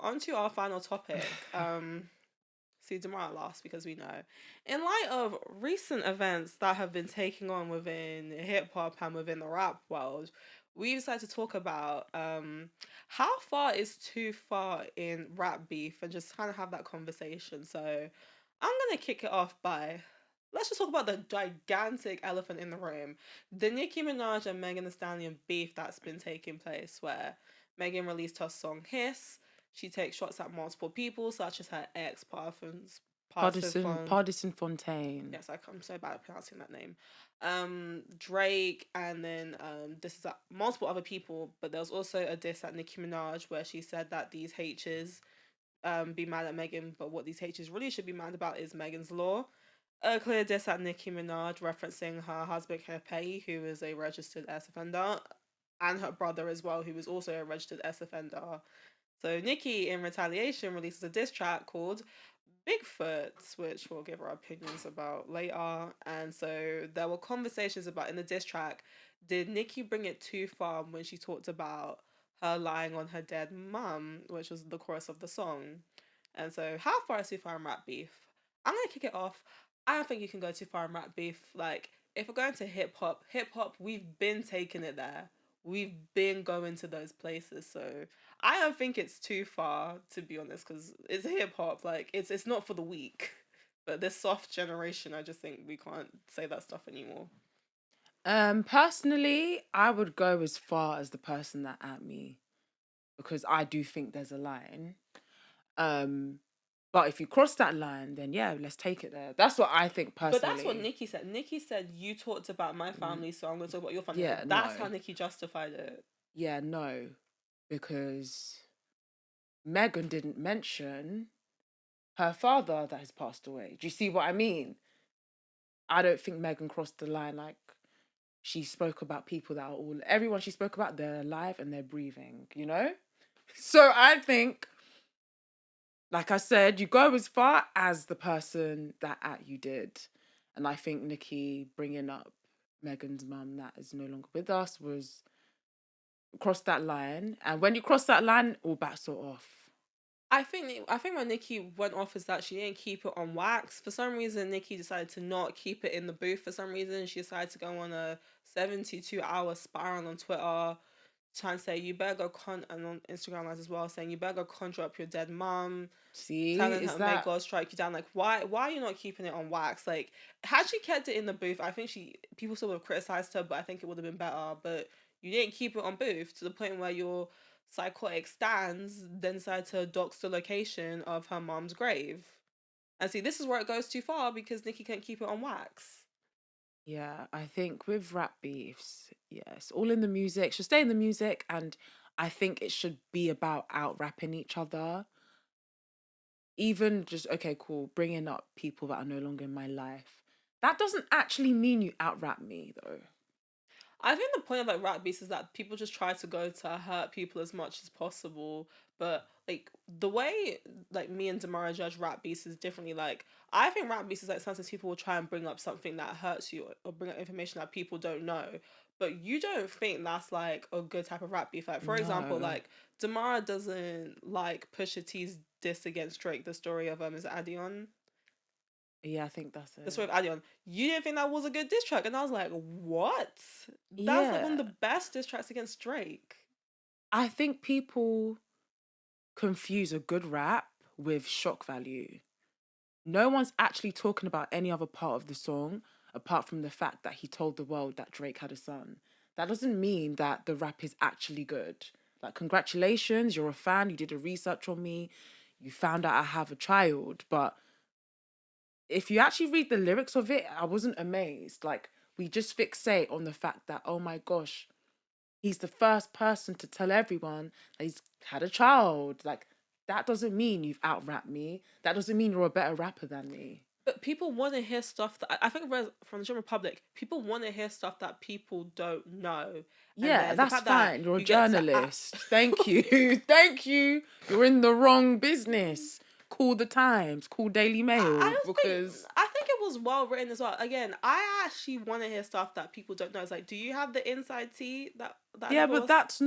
on to our final topic. See tomorrow last because we know. In light of recent events that have been taking on within hip hop and within the rap world, we decided to talk about how far is too far in rap beef and just kind of have that conversation. So I'm gonna kick it off by let's just talk about the gigantic elephant in the room. The Nicki Minaj and Megan Thee Stallion beef that's been taking place where Megan released her song Hiss. She takes shots at multiple people, such as her ex, Pardison Fontaine. Yes, I'm so bad at pronouncing that name. Drake, and then this is at multiple other people, but there was also a diss at Nicki Minaj where she said that these H's be mad at Megan, but what these H's really should be mad about is Megan's law. A clear diss at Nicki Minaj referencing her husband Kenneth Petty, who is a registered S offender, and her brother as well, who is also a registered S offender. So Nicki, in retaliation, releases a diss track called Bigfoot, which we'll give our opinions about later. And so there were conversations about in the diss track, did Nicki bring it too far when she talked about her lying on her dead mum, which was the chorus of the song? And so how far is too far in rap beef? I'm gonna kick it off. I don't think you can go too far in rap beef. Like, if we're going to hip hop, we've been taking it there. We've been going to those places. So I don't think it's too far, to be honest, because it's hip hop. Like, it's not for the weak. But this soft generation, I just think we can't say that stuff anymore. Personally, I would go as far as the person that at me, because I do think there's a line. But if you cross that line, then yeah, let's take it there. That's what I think personally. But that's what Nicki said. Nicki said, you talked about my family, so I'm going to talk about your family. Yeah, That's how Nicki justified it. Yeah, no. Because Megan didn't mention her father that has passed away. Do you see what I mean? I don't think Megan crossed the line. Like, she spoke about people that are everyone she spoke about, they're alive and they're breathing, you know? So I think, like I said, you go as far as the person that at you did. And I think Nicki bringing up Megan's mum that is no longer with us was cross that line. And when you cross that line, all bets are off. I think when Nicki went off is that she didn't keep it on wax. For some reason, Nicki decided to not keep it in the booth. For some reason, she decided to go on a 72-hour spiral on Twitter, trying to say, you better go and on Instagram as well, saying, you better go conjure up your dead mum. See, telling her, may God strike you down. Like, why are you not keeping it on wax? Like, had she kept it in the booth, I think people still would have criticized her, but I think it would have been better. But you didn't keep it on booth to the point where your psychotic stans then decided to dox the location of her mom's grave. And see, this is where it goes too far because Nicki can't keep it on wax. Yeah, I think with rap beefs, yes, all in the music, should stay in the music, and I think it should be about out-rapping each other. Even just, okay, cool, bringing up people that are no longer in my life. That doesn't actually mean you out-rap me, though. I think the point of like rap beefs is that people just try to go to hurt people as much as possible. But like the way like me and Damara judge rap beefs is differently. Like I think rap beefs is like sometimes people will try and bring up something that hurts you or bring up information that people don't know. But you don't think that's like a good type of rap beef. Like for example, like Damara doesn't like Pusha T's diss against Drake. The story of is it Adion? Yeah, I think that's it. The story of Adion. You didn't think that was a good diss track, and I was like, what? That's like one of the best diss tracks against Drake. I think people confuse a good rap with shock value. No one's actually talking about any other part of the song apart from the fact that he told the world that Drake had a son. That doesn't mean that the rap is actually good. Like, congratulations, you're a fan, you did a research on me, you found out I have a child, but if you actually read the lyrics of it, I wasn't amazed. Like, we just fixate on the fact that, oh my gosh, he's the first person to tell everyone that he's had a child. Like, that doesn't mean you've out-rapped me. That doesn't mean you're a better rapper than me. But people want to hear stuff that, I think from the general public, people want to hear stuff that people don't know. Yeah, that's fine. You're a journalist. Thank you. Thank you. You're in the wrong business. Call the Times, call Daily Mail, I think it was well written as well. Again, I actually want to hear stuff that people don't know. It's like, do you have the inside tea that Yeah, but that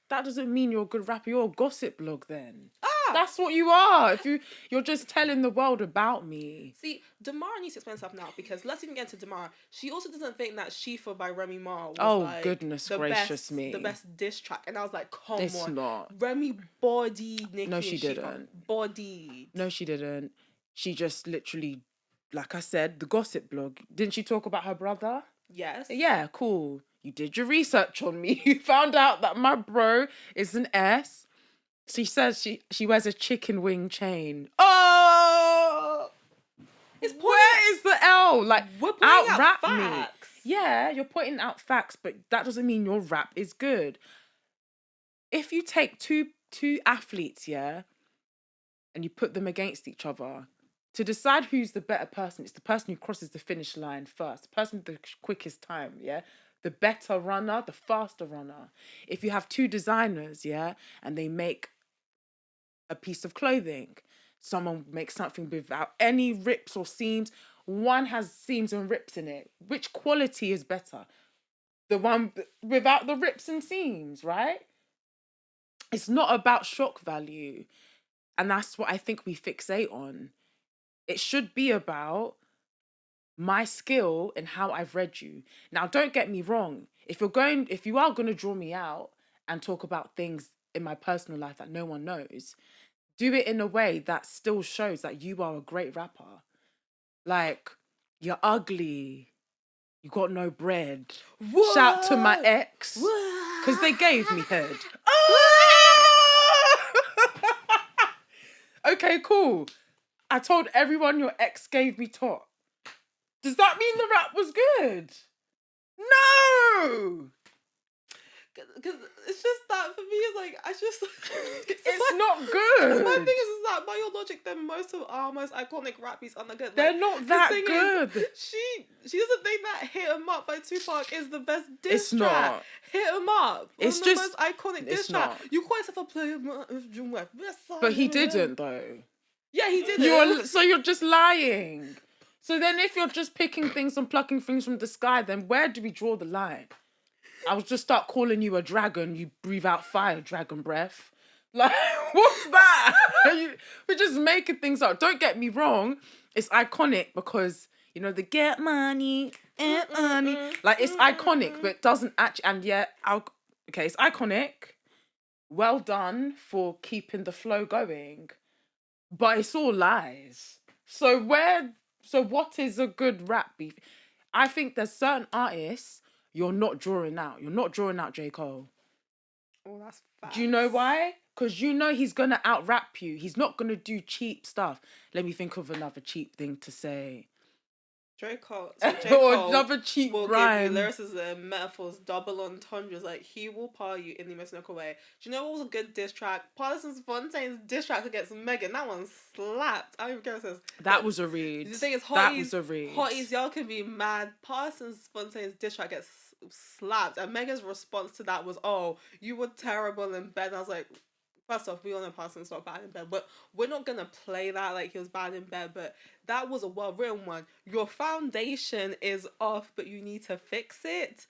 doesn't mean you're a good rapper. You're a gossip blog then. That's what you are. If you're just telling the world about me. See, Damara needs to explain stuff now, because let's even get into Damara. She also doesn't think that Shifa by Remy Ma was goodness gracious me. The best diss track. And I was like, come It's on. not. Remy bodied Nicki. No, she didn't. Bodied. No, she didn't. She just literally, like I said, the gossip blog. Didn't she talk about her brother? Yes. Yeah, cool. You did your research on me. You found out that my bro is an S. She says she wears a chicken wing chain. Oh! Where is the L? Like, out rap me. Yeah, you're pointing out facts, but that doesn't mean your rap is good. If you take two athletes, yeah, and you put them against each other, to decide who's the better person, it's the person who crosses the finish line first, the person with the quickest time, yeah? The better runner, the faster runner. If you have two designers, yeah, and they make a piece of clothing, someone makes something without any rips or seams, one has seams and rips in it. Which quality is better? The one without the rips and seams, right? It's not about shock value. And that's what I think we fixate on. It should be about my skill and how I've read you. Now, don't get me wrong. If you are going to draw me out and talk about things in my personal life that no one knows, do it in a way that still shows that you are a great rapper. Like, you're ugly. You got no bread. What? Shout to my ex. Because they gave me head. Okay, cool. I told everyone your ex gave me top. Does that mean the rap was good? No! Because it's just that for me, it's like, it's not good. My thing is that by your logic, then most of our most iconic rap beats are not good. They're not that good. She doesn't think that "Hit 'Em Up" by Tupac is the best diss track. Not. "Hit 'Em Up" it's the just most iconic diss track. You call yourself a player, but he didn't though. Yeah, he didn't. So you're just lying. So then, if you're just picking things and plucking things from the sky, then where do we draw the line? I would just start calling you a dragon. You breathe out fire, dragon breath. Like, what's that? We're just making things up. Don't get me wrong. It's iconic because, you know, the get money, money. Like, it's iconic, but it doesn't actually... And yet, okay, it's iconic. Well done for keeping the flow going. But it's all lies. So what is a good rap beef? I think there's certain artists... You're not drawing out. You're not drawing out J. Cole. Oh, that's facts. Do you know why? Because you know he's going to out-rap you. He's not going to do cheap stuff. Let me think of another cheap thing to say. J. Cole. Or another cheap will rhyme. Give you lyricism, metaphors, double entendres. Like, he will par you in the most local way. Do you know what was a good diss track? Parsons Fontaine's diss track against Megan. That one slapped. I don't even care what it says. That was a read. The thing is, 𝐂𝐲𝐄𝐓 can be mad. Parsons Fontaine's diss track gets slapped. And Megan's response to that was, "Oh, you were terrible in bed." And I was like, first off, we all know Parsons not bad in bed, but we're not going to play that like he was bad in bed, but that was a well-written one. Your foundation is off, but you need to fix it.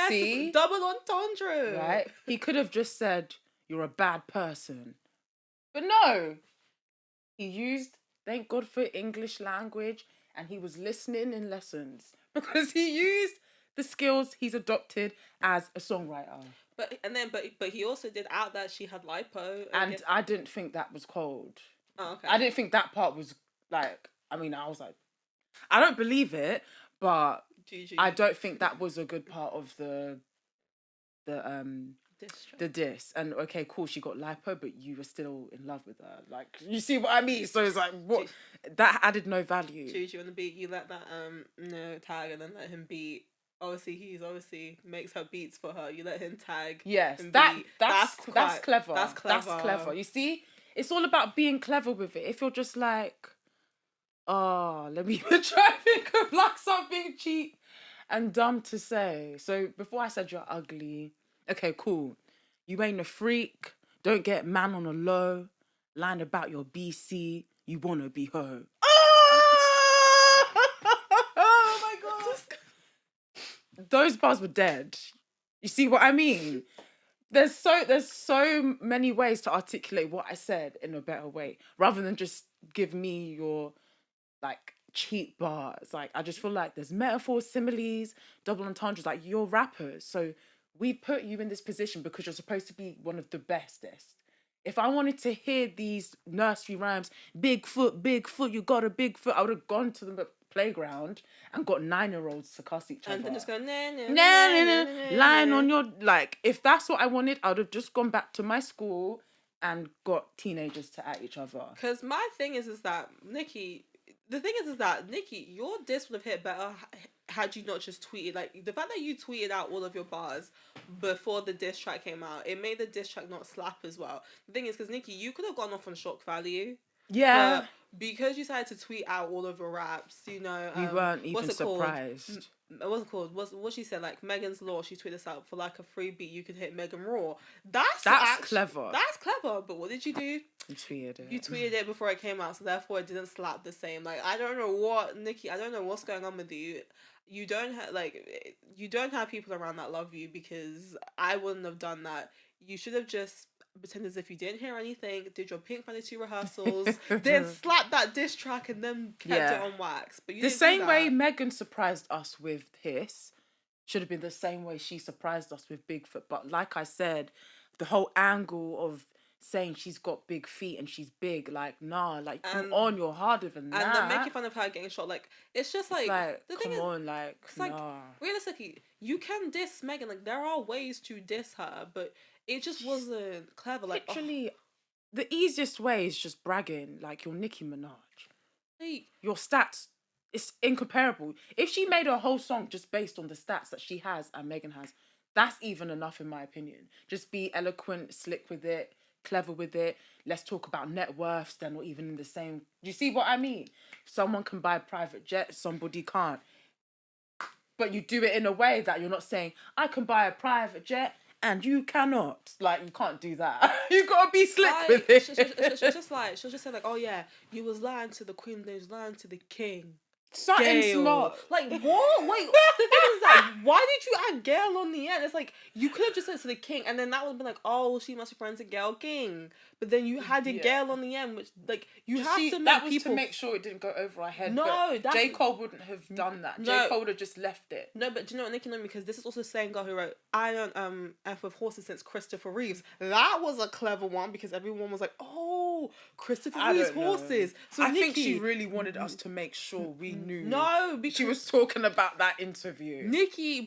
See? Double entendre. Right? He could have just said, "You're a bad person." But no. He used, thank God for English language, and he was listening in lessons because he used the skills he's adopted as a songwriter. But he also did out that she had lipo. And I didn't think that was cold. Oh, okay. I didn't think that part was like, I mean, I was like, I don't believe it, but I don't think that was a good part of the diss. And okay, cool, she got lipo, but you were still in love with her. Like, you see what I mean? So it's like, what? That added no value. Juju on the beat, you let that tag and then let him beat. Obviously, he's makes her beats for her. You let him tag. Yes, that's clever. That's clever. You see, it's all about being clever with it. If you're just like, oh, let me try to think of like something cheap and dumb to say. So before I said you're ugly, okay, cool. You ain't a freak. Don't get man on a low. Line about your BC. You wanna be hoe. those bars were dead. You see what I mean? There's so many ways to articulate what I said in a better way, rather than just give me your like cheap bars. Like I just feel like there's metaphors, similes, double entendres. Like you're rappers, so we put you in this position because you're supposed to be one of the bestest. If I wanted to hear these nursery rhymes, Bigfoot, Bigfoot, you got a Bigfoot, I would have gone to the playground and got 9-year-olds to cuss each other. And then just go, nah, nah, Nah, nah, nah, nah, nah. nah, nah, Lying nah. on your, like, if that's what I wanted, I would have just gone back to my school and got teenagers to at each other. Because my thing is that Nicki, the thing is that Nicki, your diss would have hit better had you not just tweeted. Like the fact that you tweeted out all of your bars before the diss track came out, it made the diss track not slap as well. The thing is, because Nicki, you could have gone off on shock value. Yeah. But because you decided to tweet out all of your raps, you know, we weren't even surprised. What's it called? What she said, like Megan's Law, she tweeted this out for like a free beat, you could hit Megan Raw. That's clever. That's clever. But what did you do? You tweeted it. You tweeted it before it came out, so therefore it didn't slap the same. Like I don't know what Nicki. I don't know what's going on with you. You don't have people around that love you, because I wouldn't have done that. You should have just pretended as if you didn't hear anything, did your Pink Vanity rehearsals, then slapped that diss track and then kept it on wax. But you the didn't same do way that. Megan surprised us with Hiss should have been the same way she surprised us with Bigfoot. But like I said, the whole angle of saying she's got big feet and she's big, like, nah, like, come on, you're harder than that. And then making fun of her getting shot, like, it's just like, the thing is, like, it's like, realistically, you can diss Megan, like, there are ways to diss her, but it just wasn't clever. Like, literally, the easiest way is just bragging, like, you're Nicki Minaj. Like, your stats, it's incomparable. If she made a whole song just based on the stats that she has and Megan has, that's even enough in my opinion. Just be eloquent, slick with it, clever with it. Let's talk about net worths. They're not even in the same. You see what I mean? Someone can buy a private jet, somebody can't. But you do it in a way that you're not saying, I can buy a private jet and you cannot. Like, you can't do that. You gotta be slick with it. she'll just say like, oh yeah, you was lying to the queen, then you was lying to the king. Something smart. Like, what? Wait, the thing is that, why did you add Gail on the end? It's like, you could have just said to the king, and then that would have been like, oh, she must be friends with Gail King. But then you had Gail on the end, which, like, you have to make that was people... to make sure it didn't go over our head. No, but J. Cole wouldn't have done that. No. J. Cole would have just left it. No, but do you know what, Nicki Minaj, because this is also the same girl who wrote I don't F with horses since Christopher Reeves. That was a clever one, because everyone was like, oh, Christopher Reeves horses. So I think she really wanted us to make sure we knew. No, because she was talking about that interview.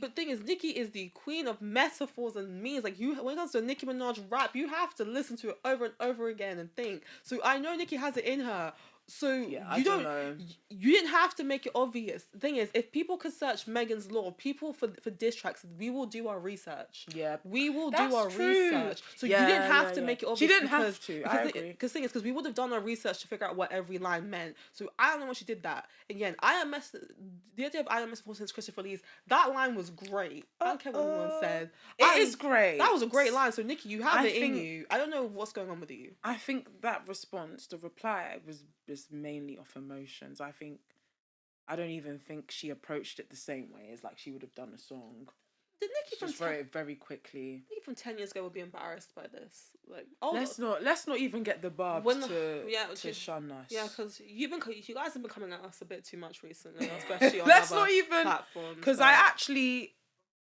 But thing is, Nicki is the queen of metaphors and means. Like, when it comes to Nicki Minaj rap, you have to listen to it over and over again and think. So I know Nicki has it in her. So you don't know. You didn't have to make it obvious. The thing is, if people could search Megan's Law, people for diss tracks, we will do our research. Yeah, we will do our research. So you didn't have to make it obvious. She didn't have to. I agree. Because thing is, because we would have done our research to figure out what every line meant. So I don't know why she did that. Again, the idea of IMS since Christopher Lee's, that line was great. I don't care what anyone said. It is great. That was a great line. So Nicki, you have it in you. I don't know what's going on with you. I think that response, the reply, was mainly off emotions. I don't even think she approached it the same way as like she would have done a song. Did Nicki wrote it very quickly. Nicki from 10 years ago would be embarrassed by this. Like, let's not even get the barbs to shun us. Yeah, because you guys have been coming at us a bit too much recently, especially on let's other not even platforms. Because I actually,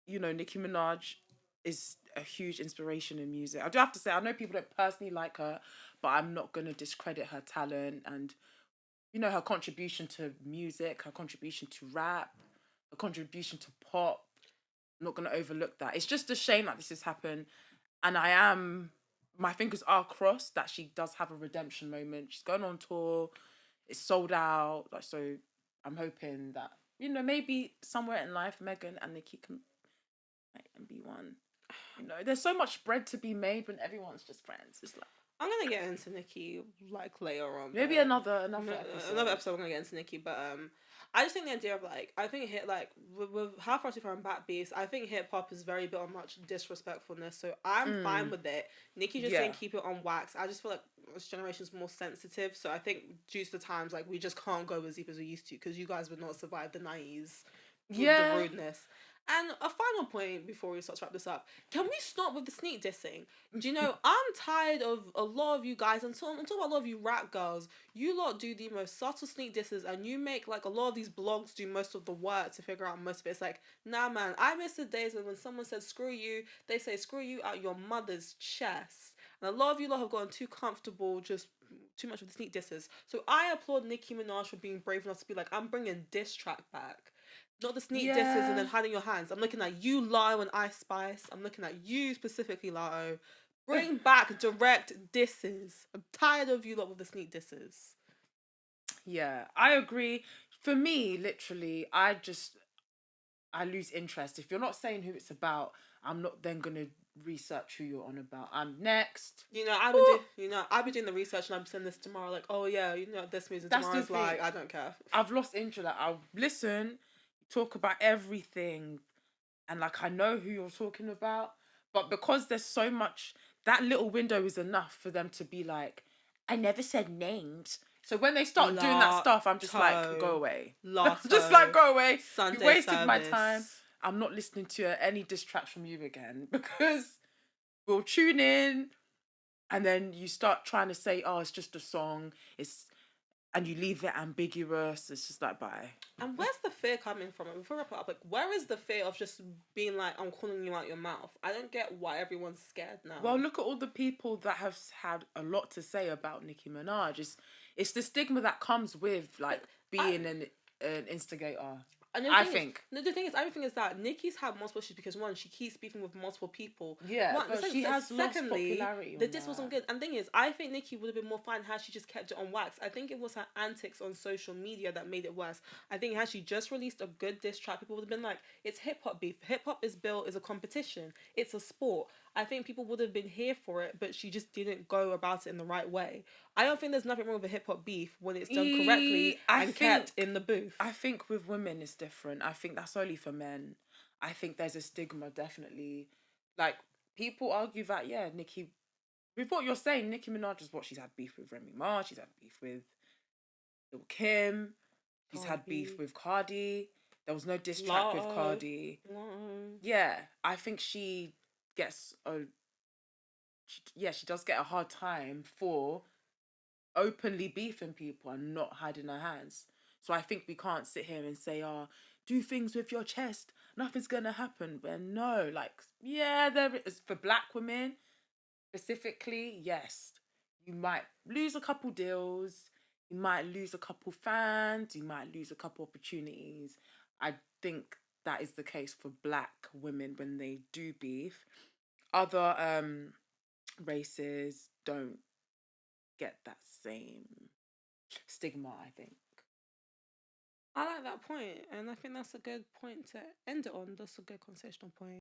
Nicki Minaj is a huge inspiration in music. I do have to say, I know people don't personally like her, but I'm not gonna discredit her talent and her contribution to music, her contribution to rap, her contribution to pop. I'm not going to overlook that. It's just a shame that this has happened. And my fingers are crossed that she does have a redemption moment. She's going on tour. It's sold out. Like, so I'm hoping that, maybe somewhere in life, Megan and Nicki can be one. There's so much bread to be made when everyone's just friends. It's like, I'm gonna get into Nicki like later on. Maybe another episode. Another episode. I'm gonna get into Nicki, but I just think the idea of I think hip with how far too far and back beats. I think hip hop is very built on much disrespectfulness. So I'm fine with it. Nicki just saying keep it on wax. I just feel like this generation's more sensitive. So I think due to the times, we just can't go as deep as we used to because you guys would not survive the 90s. The rudeness. And a final point before we start to wrap this up. Can we stop with the sneak dissing? Do you know, I'm tired of a lot of you guys, and I'm talking about a lot of you rap girls. You lot do the most subtle sneak disses, and you make like a lot of these blogs do most of the work to figure out most of it. It's like, nah, man, I miss the days when someone said screw you, they say screw you out your mother's chest. And a lot of you lot have gotten too comfortable just too much of the sneak disses. So I applaud Nicki Minaj for being brave enough to be like, I'm bringing diss track back. Not the sneak disses and then hiding your hands. I'm looking at you, Latto and Ice Spice. I'm looking at you specifically, Latto. Bring back direct disses. I'm tired of you lot with the sneak disses. Yeah, I agree. For me, literally, I lose interest. If you're not saying who it's about, I'm not then gonna research who you're on about. I'm next. You know, I've been doing the research and I'm sending this tomorrow. Like, oh yeah, you know this music. That's Tomorrow's the thing. like, I don't care. I've lost interest. Like, I'll listen, talk about everything, and like I know who you're talking about, but because there's so much, that little window is enough for them to be like, I never said names. So when they start doing that stuff, I'm just like, go away. Just like, go away. Sunday You wasted service. my time. I'm not listening to any diss tracks from you again, because we'll tune in and then you start trying to say, oh, it's just a song. And you leave it ambiguous. It's just like, bye. And where's the fear coming from? Before we wrap it up, like, where is the fear of just being like, I'm calling you out your mouth? I don't get why everyone's scared now. Well, look at all the people that have had a lot to say about Nicki Minaj. It's the stigma that comes with like being an instigator. And I think. The thing is, everything is that Nicki's had multiple issues because one, she keeps beefing with multiple people. Yeah, but she has lost popularity. The diss wasn't good. And thing is, I think Nicki would have been more fine had she just kept it on wax. I think it was her antics on social media that made it worse. I think had she just released a good diss track, people would have been like, it's hip hop beef. Hip hop is built as a competition. It's a sport. I think people would have been here for it, but she just didn't go about it in the right way. I don't think there's nothing wrong with a hip hop beef when it's done correctly and kept in the booth. I think with women it's different. I think that's only for men. I think there's a stigma, definitely. Like, people argue that, yeah, Nicki, with what you're saying, Nicki Minaj is what she's had beef with Remy Ma, she's had beef with Lil' Kim, she's had beef with 𝐂𝐓. There was no diss track with 𝐂𝐓. Yeah, I think she gets she does get a hard time for openly beefing people and not hiding her hands. So I think we can't sit here and say, oh, do things with your chest, nothing's gonna happen. But no, like, yeah, there is, for black women specifically, yes, you might lose a couple deals, you might lose a couple fans, you might lose a couple opportunities. I think that is the case for black women when they do beef. Other races don't get that same stigma, I think. I like that point, and I think that's a good point to end it on. That's a good conversational point.